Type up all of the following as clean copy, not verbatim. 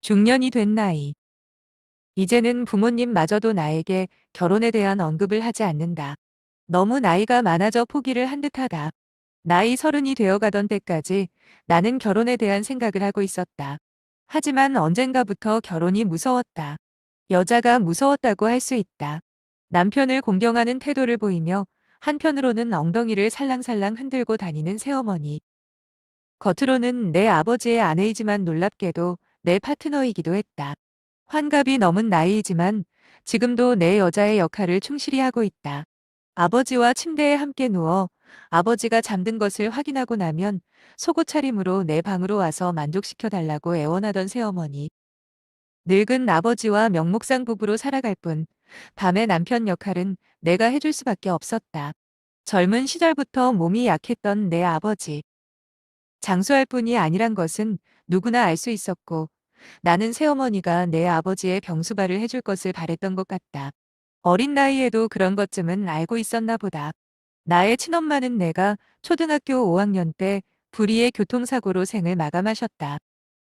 중년이 된 나이. 이제는 부모님마저도 나에게 결혼에 대한 언급을 하지 않는다. 너무 나이가 많아져 포기를 한 듯하다. 나이 30이 되어가던 때까지 나는 결혼에 대한 생각을 하고 있었다. 하지만 언젠가부터 결혼이 무서웠다. 여자가 무서웠다고 할 수 있다. 남편을 공경하는 태도를 보이며 한편으로는 엉덩이를 살랑살랑 흔들고 다니는 새어머니. 겉으로는 내 아버지의 아내이지만 놀랍게도 내 파트너이기도 했다. 환갑이 넘은 나이이지만 지금도 내 여자의 역할을 충실히 하고 있다. 아버지와 침대에 함께 누워 아버지가 잠든 것을 확인하고 나면 속옷 차림으로 내 방으로 와서 만족시켜 달라고 애원하던 새어머니. 늙은 아버지와 명목상 부부로 살아갈 뿐 밤의 남편 역할은 내가 해줄 수밖에 없었다. 젊은 시절부터 몸이 약했던 내 아버지. 장수할 뿐이 아니란 것은 누구나 알 수 있었고 나는 새어머니가 내 아버지의 병수발을 해줄 것을 바랬던 것 같다. 어린 나이에도 그런 것쯤은 알고 있었나 보다. 나의 친엄마는 내가 초등학교 5학년 때 불의의 교통사고로 생을 마감하셨다.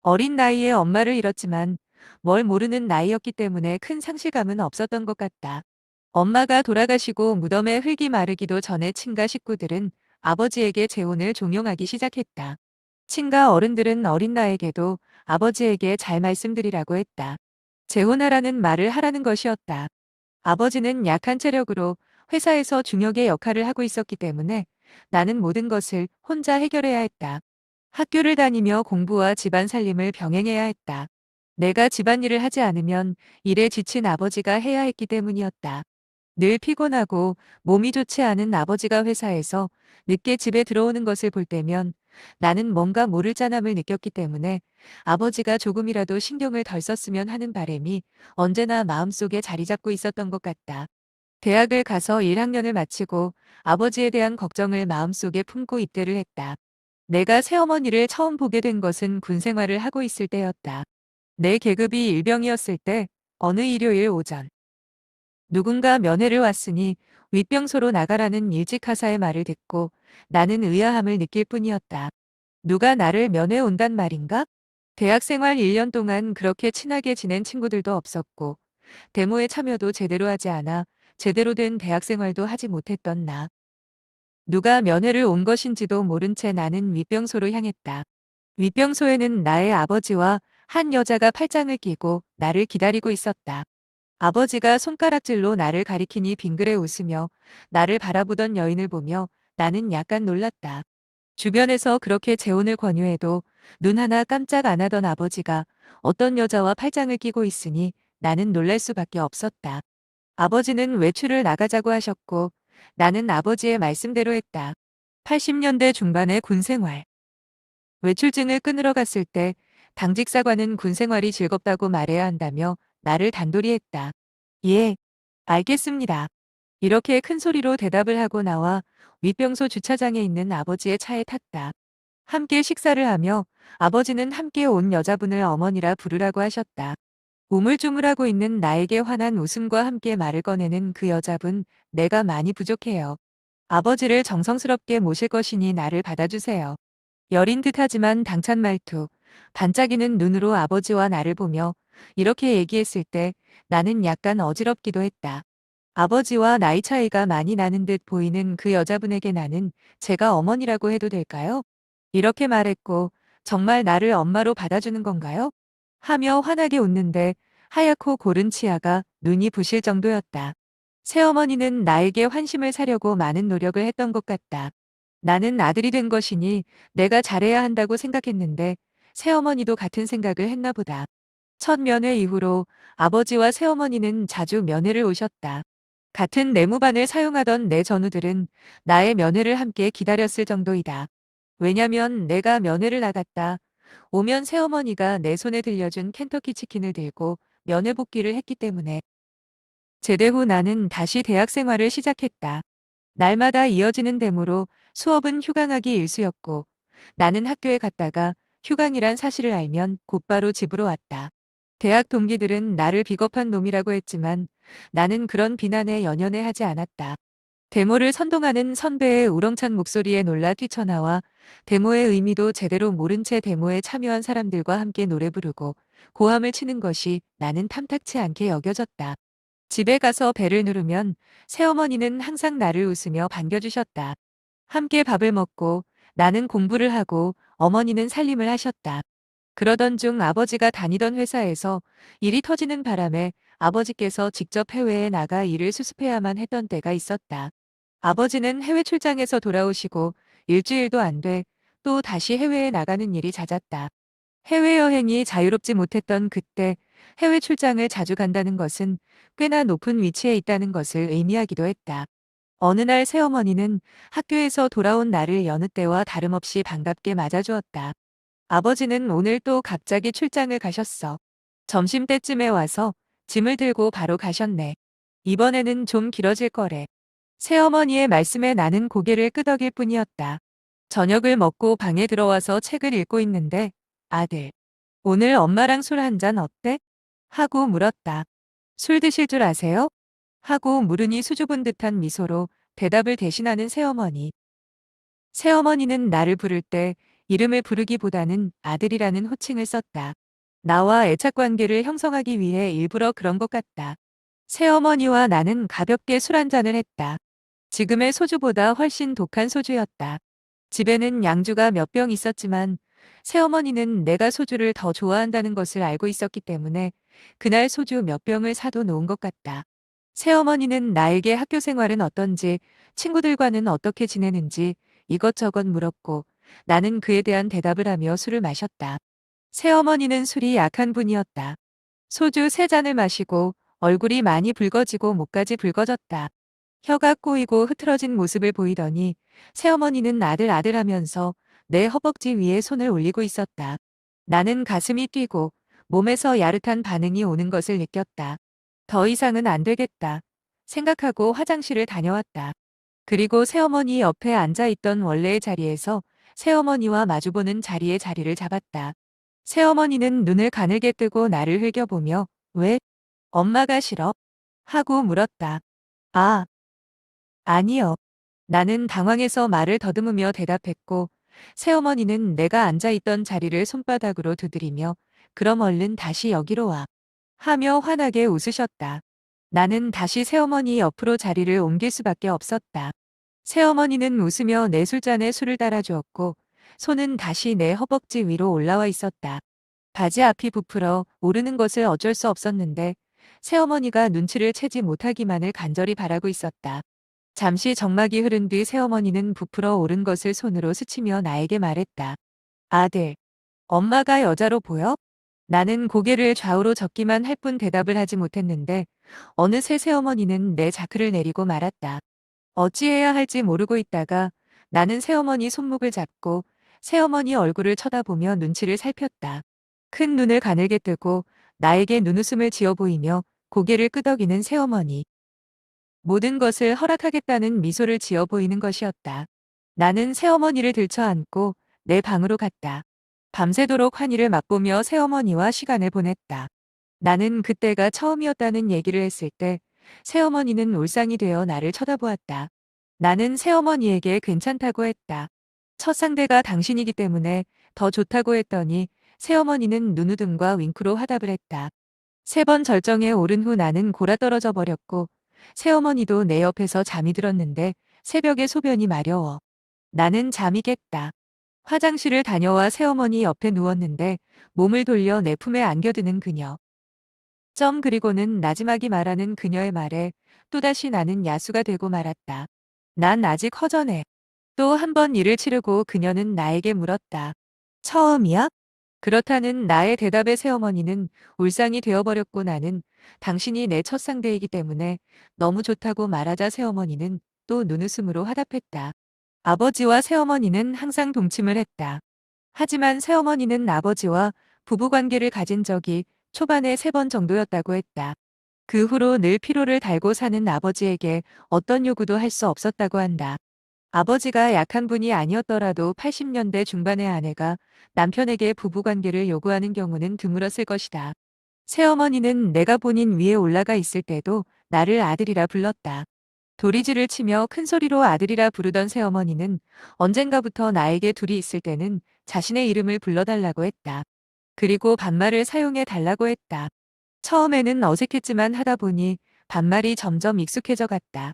어린 나이에 엄마를 잃었지만 뭘 모르는 나이였기 때문에 큰 상실감은 없었던 것 같다. 엄마가 돌아가시고 무덤에 흙이 마르기도 전에 친가 식구들은 아버지에게 재혼을 종용하기 시작했다. 친가 어른들은 어린 나에게도 아버지에게 잘 말씀드리라고 했다. 재혼하라는 말을 하라는 것이었다. 아버지는 약한 체력으로 회사에서 중역의 역할을 하고 있었기 때문에 나는 모든 것을 혼자 해결해야 했다. 학교를 다니며 공부와 집안 살림을 병행해야 했다. 내가 집안일을 하지 않으면 일에 지친 아버지가 해야 했기 때문이었다. 늘 피곤하고 몸이 좋지 않은 아버지가 회사에서 늦게 집에 들어오는 것을 볼 때면 나는 뭔가 모를 짠함을 느꼈기 때문에 아버지가 조금이라도 신경을 덜 썼으면 하는 바람이 언제나 마음속에 자리 잡고 있었던 것 같다. 대학을 가서 1학년을 마치고 아버지에 대한 걱정을 마음속에 품고 입대를 했다. 내가 새어머니를 처음 보게 된 것은 군 생활을 하고 있을 때였다. 내 계급이 일병이었을 때 어느 일요일 오전 누군가 면회를 왔으니 윗병소로 나가라는 일찍하사의 말을 듣고 나는 의아함을 느낄 뿐이었다. 누가 나를 면회 온단 말인가? 대학 생활 1년 동안 그렇게 친하게 지낸 친구들도 없었고 데모에 참여도 제대로 하지 않아 제대로 된 대학 생활도 하지 못했던 나. 누가 면회를 온 것인지도 모른 채 나는 윗병소로 향했다. 윗병소에는 나의 아버지와 한 여자가 팔짱을 끼고 나를 기다리고 있었다. 아버지가 손가락질로 나를 가리키니 빙그레 웃으며 나를 바라보던 여인을 보며 나는 약간 놀랐다. 주변에서 그렇게 재혼을 권유해도 눈 하나 깜짝 안 하던 아버지가 어떤 여자와 팔짱을 끼고 있으니 나는 놀랄 수밖에 없었다. 아버지는 외출을 나가자고 하셨고 나는 아버지의 말씀대로 했다. 80년대 중반의 군 생활. 외출증을 끊으러 갔을 때 당직 사관은 군 생활이 즐겁다고 말해야 한다며 나를 단도리 했다. 예, 알겠습니다. 이렇게 큰 소리로 대답을 하고 나와 윗병소 주차장에 있는 아버지의 차에 탔다. 함께 식사를 하며 아버지는 함께 온 여자분을 어머니라 부르라고 하셨다. 우물쭈물하고 있는 나에게 환한 웃음과 함께 말을 꺼내는 그 여자분, 내가 많이 부족해요. 아버지를 정성스럽게 모실 것이니 나를 받아주세요. 여린 듯하지만 당찬 말투, 반짝이는 눈으로 아버지와 나를 보며 이렇게 얘기했을 때 나는 약간 어지럽기도 했다. 아버지와 나이 차이가 많이 나는 듯 보이는 그 여자분에게 나는 제가 어머니라고 해도 될까요? 이렇게 말했고 정말 나를 엄마로 받아주는 건가요? 하며 환하게 웃는데 하얗고 고른 치아가 눈이 부실 정도였다. 새어머니는 나에게 환심을 사려고 많은 노력을 했던 것 같다. 나는 아들이 된 것이니 내가 잘해야 한다고 생각했는데 새어머니도 같은 생각을 했나 보다. 첫 면회 이후로 아버지와 새어머니는 자주 면회를 오셨다. 같은 내무반을 사용하던 내 전우들은 나의 면회를 함께 기다렸을 정도이다. 왜냐면 내가 면회를 나갔다. 오면 새어머니가 내 손에 들려준 켄터키 치킨을 들고 면회 복귀를 했기 때문에. 제대 후 나는 다시 대학 생활을 시작했다. 날마다 이어지는 데모로 수업은 휴강하기 일쑤였고 나는 학교에 갔다가 휴강이란 사실을 알면 곧바로 집으로 왔다. 대학 동기들은 나를 비겁한 놈이라고 했지만 나는 그런 비난에 연연해 하지 않았다. 데모를 선동하는 선배의 우렁찬 목소리에 놀라 뛰쳐나와 데모의 의미도 제대로 모른 채 데모에 참여한 사람들과 함께 노래 부르고 고함을 치는 것이 나는 탐탁치 않게 여겨졌다. 집에 가서 배를 누르면 새어머니는 항상 나를 웃으며 반겨주셨다. 함께 밥을 먹고 나는 공부를 하고 어머니는 살림을 하셨다. 그러던 중 아버지가 다니던 회사에서 일이 터지는 바람에 아버지께서 직접 해외에 나가 일을 수습해야만 했던 때가 있었다. 아버지는 해외 출장에서 돌아오시고 일주일도 안 돼 또 다시 해외에 나가는 일이 잦았다. 해외여행이 자유롭지 못했던 그때 해외 출장을 자주 간다는 것은 꽤나 높은 위치에 있다는 것을 의미하기도 했다. 어느 날 새어머니는 학교에서 돌아온 나를 여느 때와 다름없이 반갑게 맞아주었다. 아버지는 오늘 또 갑자기 출장을 가셨어. 점심때쯤에 와서 짐을 들고 바로 가셨네. 이번에는 좀 길어질 거래. 새어머니의 말씀에 나는 고개를 끄덕일 뿐이었다. 저녁을 먹고 방에 들어와서 책을 읽고 있는데 아들, 오늘 엄마랑 술 한잔 어때? 하고 물었다. 술 드실 줄 아세요? 하고 물으니 수줍은 듯한 미소로 대답을 대신하는 새어머니. 새어머니는 나를 부를 때 이름을 부르기보다는 아들이라는 호칭을 썼다. 나와 애착 관계를 형성하기 위해 일부러 그런 것 같다. 새어머니와 나는 가볍게 술 한잔을 했다. 지금의 소주보다 훨씬 독한 소주였다. 집에는 양주가 몇 병 있었지만 새어머니는 내가 소주를 더 좋아한다는 것을 알고 있었기 때문에 그날 소주 몇 병을 사도 놓은 것 같다. 새어머니는 나에게 학교 생활은 어떤지, 친구들과는 어떻게 지내는지 이것저것 물었고 나는 그에 대한 대답을 하며 술을 마셨다. 새어머니는 술이 약한 분이었다. 소주 3잔을 마시고 얼굴이 많이 붉어지고 목까지 붉어졌다. 혀가 꼬이고 흐트러진 모습을 보이더니 새어머니는 아들 아들 하면서 내 허벅지 위에 손을 올리고 있었다. 나는 가슴이 뛰고 몸에서 야릇한 반응이 오는 것을 느꼈다. 더 이상은 안 되겠다. 생각하고 화장실을 다녀왔다. 그리고 새어머니 옆에 앉아있던 원래의 자리에서 새어머니와 마주보는 자리에 자리를 잡았다. 새어머니는 눈을 가늘게 뜨고 나를 흘겨보며 왜? 엄마가 싫어? 하고 물었다. 아, 아니요. 나는 당황해서 말을 더듬으며 대답했고 새어머니는 내가 앉아있던 자리를 손바닥으로 두드리며 그럼 얼른 다시 여기로 와. 하며 환하게 웃으셨다. 나는 다시 새어머니 옆으로 자리를 옮길 수밖에 없었다. 새어머니는 웃으며 내 술잔에 술을 따라주었고 손은 다시 내 허벅지 위로 올라와 있었다. 바지 앞이 부풀어 오르는 것을 어쩔 수 없었는데 새어머니가 눈치를 채지 못하기만을 간절히 바라고 있었다. 잠시 정막이 흐른 뒤 새어머니는 부풀어 오른 것을 손으로 스치며 나에게 말했다. 아들, 엄마가 여자로 보여? 나는 고개를 좌우로 젓기만 할 뿐 대답을 하지 못했는데 어느새 새어머니는 내 자크를 내리고 말았다. 어찌해야 할지 모르고 있다가 나는 새어머니 손목을 잡고 새어머니 얼굴을 쳐다보며 눈치를 살폈다. 큰 눈을 가늘게 뜨고 나에게 눈웃음을 지어 보이며 고개를 끄덕이는 새어머니. 모든 것을 허락하겠다는 미소를 지어 보이는 것이었다. 나는 새어머니를 들쳐안고 내 방으로 갔다. 밤새도록 환희를 맛보며 새어머니와 시간을 보냈다. 나는 그때가 처음이었다는 얘기를 했을 때 새어머니는 울상이 되어 나를 쳐다보았다. 나는 새어머니에게 괜찮다고 했다. 첫 상대가 당신이기 때문에 더 좋다고 했더니 새어머니는 눈웃음과 윙크로 화답을 했다. 3번 절정에 오른 후 나는 골아떨어져 버렸고 새어머니도 내 옆에서 잠이 들었는데 새벽에 소변이 마려워. 나는 잠이 깼다. 화장실을 다녀와 새어머니 옆에 누웠는데 몸을 돌려 내 품에 안겨드는 그녀. 그리고는 나지막이 말하는 그녀의 말에 또다시 나는 야수가 되고 말았다. 난 아직 허전해. 또 한 번 일을 치르고 그녀는 나에게 물었다. 처음이야? 그렇다는 나의 대답에 새어머니는 울상이 되어버렸고 나는 당신이 내 첫 상대이기 때문에 너무 좋다고 말하자 새어머니는 또 눈웃음으로 화답했다. 아버지와 새어머니는 항상 동침을 했다. 하지만 새어머니는 아버지와 부부관계를 가진 적이 초반에 3번 정도였다고 했다. 그 후로 늘 피로를 달고 사는 아버지에게 어떤 요구도 할 수 없었다고 한다. 아버지가 약한 분이 아니었더라도 80년대 중반의 아내가 남편에게 부부관계를 요구하는 경우는 드물었을 것이다. 새어머니는 내가 본인 위에 올라가 있을 때도 나를 아들이라 불렀다. 도리지를 치며 큰 소리로 아들이라 부르던 새어머니는 언젠가부터 나에게 둘이 있을 때는 자신의 이름을 불러달라고 했다. 그리고 반말을 사용해 달라고 했다. 처음에는 어색했지만 하다 보니 반말이 점점 익숙해져 갔다.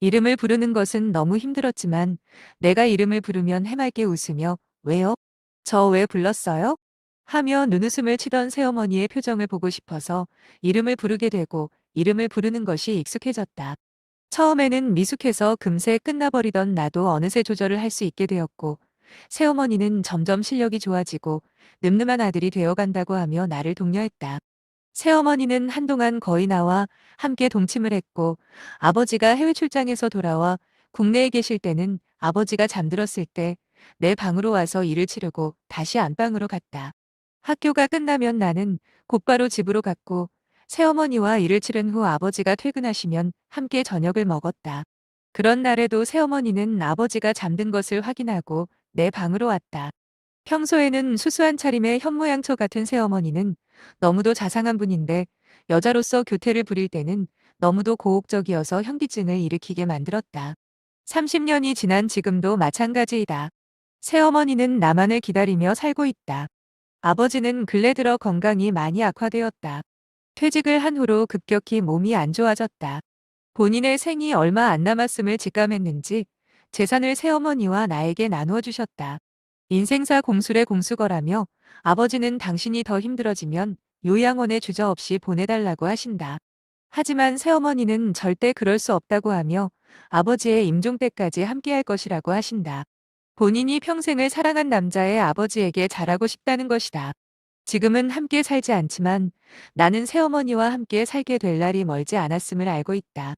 이름을 부르는 것은 너무 힘들었지만 내가 이름을 부르면 해맑게 웃으며 왜요? 저 왜 불렀어요? 하며 눈웃음을 치던 새어머니의 표정을 보고 싶어서 이름을 부르게 되고 이름을 부르는 것이 익숙해졌다. 처음에는 미숙해서 금세 끝나버리던 나도 어느새 조절을 할 수 있게 되었고 새어머니는 점점 실력이 좋아지고 늠름한 아들이 되어간다고 하며 나를 독려했다. 새어머니는 한동안 거의 나와 함께 동침을 했고 아버지가 해외 출장에서 돌아와 국내에 계실 때는 아버지가 잠들었을 때 내 방으로 와서 일을 치르고 다시 안방으로 갔다. 학교가 끝나면 나는 곧바로 집으로 갔고 새어머니와 일을 치른 후 아버지가 퇴근하시면 함께 저녁을 먹었다. 그런 날에도 새어머니는 아버지가 잠든 것을 확인하고 내 방으로 왔다. 평소에는 수수한 차림의 현모양처 같은 새어머니는 너무도 자상한 분인데 여자로서 교태를 부릴 때는 너무도 고혹적이어서 현기증을 일으키게 만들었다. 30년이 지난 지금도 마찬가지이다. 새어머니는 나만을 기다리며 살고 있다. 아버지는 근래 들어 건강이 많이 악화되었다. 퇴직을 한 후로 급격히 몸이 안 좋아졌다. 본인의 생이 얼마 안 남았음을 직감했는지 재산을 새어머니와 나에게 나누어 주셨다. 인생사 공술의 공수거라며 아버지는 당신이 더 힘들어지면 요양원에 주저없이 보내달라고 하신다. 하지만 새어머니는 절대 그럴 수 없다고 하며 아버지의 임종 때까지 함께할 것이라고 하신다. 본인이 평생을 사랑한 남자의 아버지에게 잘하고 싶다는 것이다. 지금은 함께 살지 않지만 나는 새어머니와 함께 살게 될 날이 멀지 않았음을 알고 있다.